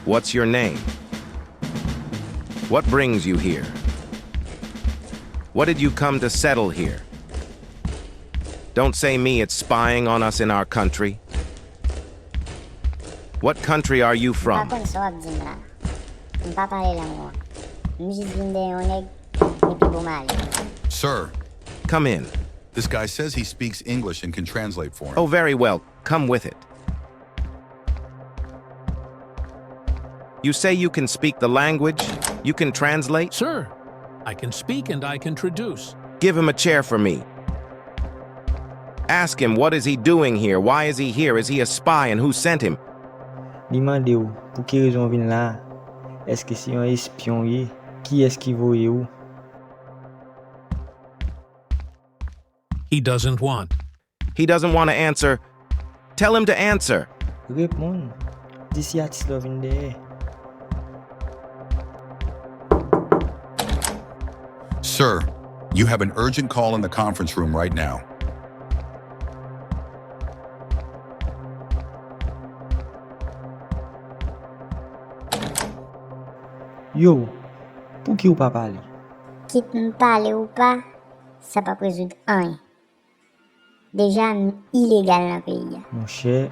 What's your name? What brings you here? What did you come to settle here? Don't say me it's spying on us in our country. What country are you from? Sir, Come in. this guy says he speaks English and can translate for him. Oh, very well. Come with it. You say you can speak the language? You can translate? Sir, I can speak and I can traduce. Give him a chair for me. Ask him what is he doing here? Why is he here? Is he a spy and who sent him? Demandez ou pour quelle raison vient là? Est-ce que c'est un espion? Qui est-ce qui voyait où? He doesn't want. He doesn't want to answer. Tell him to answer. Réponds. D'ici à ti vient derrière. Sir, you have an urgent call in the conference room right now. Yo, pour qui ou pas parler? Quitte me parler ou pas, ça va pas résoudre rien. Déjà, illégal dans le pays. Mon cher,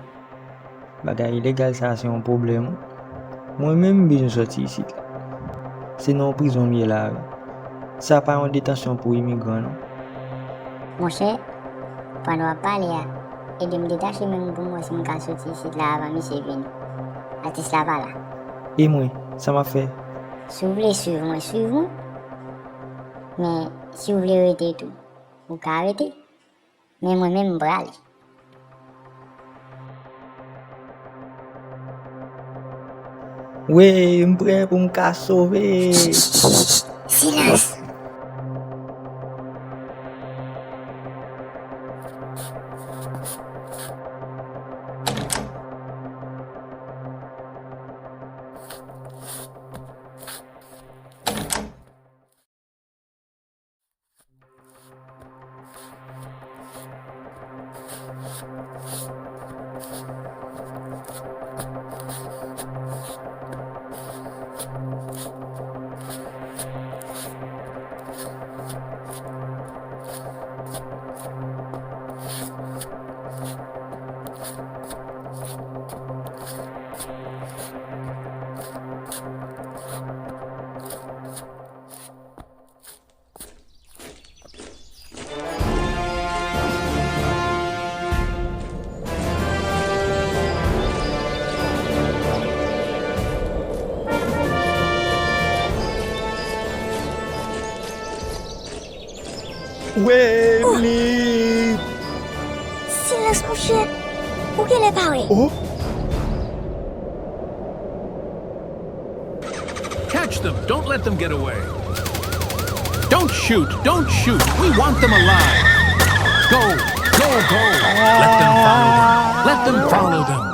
bagay illégal ça c'est un problème. Moi-même besoin sortir ici. C'est non prison mieux là. Ça pas en détention pour immigrants. Non? Mon cher, pendant parler, et de me détacher même pour moi si je suis sorti ici là avant monsieur venu. Artiste là pas là. Et moi, ça m'a fait. Si vous voulez suivre moi, suivez-moi. Mais si vous voulez arrêter tout, vous pouvez arrêter. Mais moi-même, je vais aller. Ouais, je prêt pour me sauver. Silence! Ouais, Blip. Silence, mon cher! Pour qu'elle ait parlé? Oh, Catch them. Don't let them get away. Don't shoot. Don't shoot. We want them alive. Go. Go, go. Let them follow them. Let them follow them.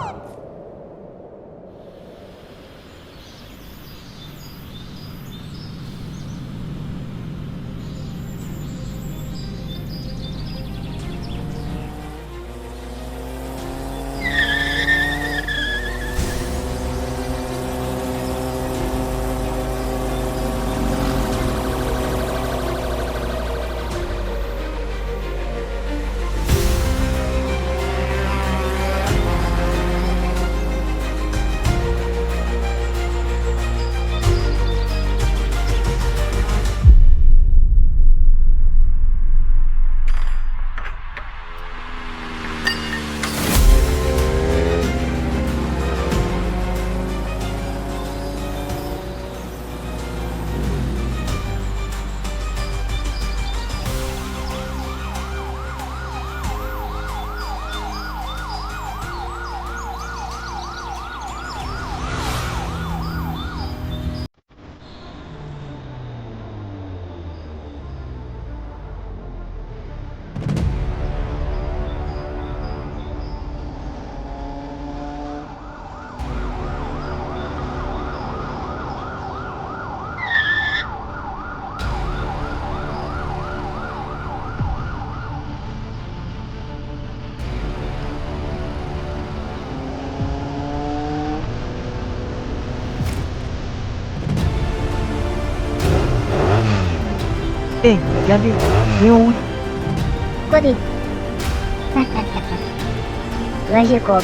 Regardez, mais oui. Côté. Roger Cobb.